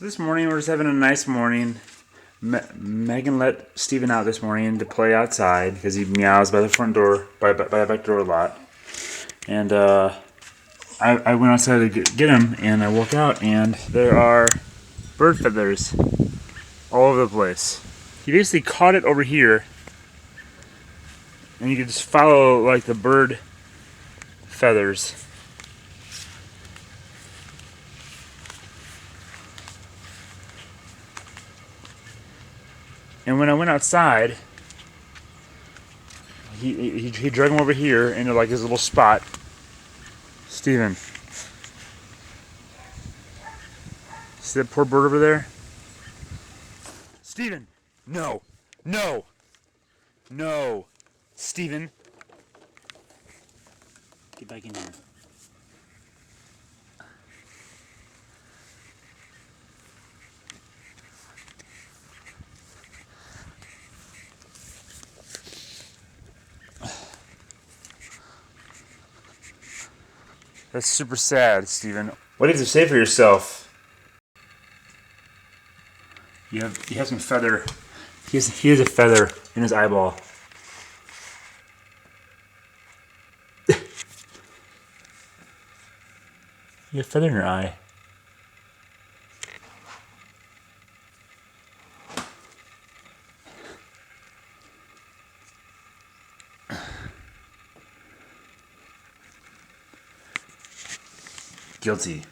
So this morning we're just having a nice morning. Megan let Steven out this morning to play outside because he meows by the front door, by the back door a lot. And I went outside to get him, and I woke out, and there are bird feathers all over the place. He basically caught it over here, and you can just follow like the bird feathers. And when I went outside, he dragged him over here into like his little spot. Steven, see that poor bird over there? Steven, no, no, no, Steven, get back in here. That's super sad, Steven. What do you have to say for yourself? You have some feather. He has a feather in his eyeball. You have a feather in your eye. Guilty.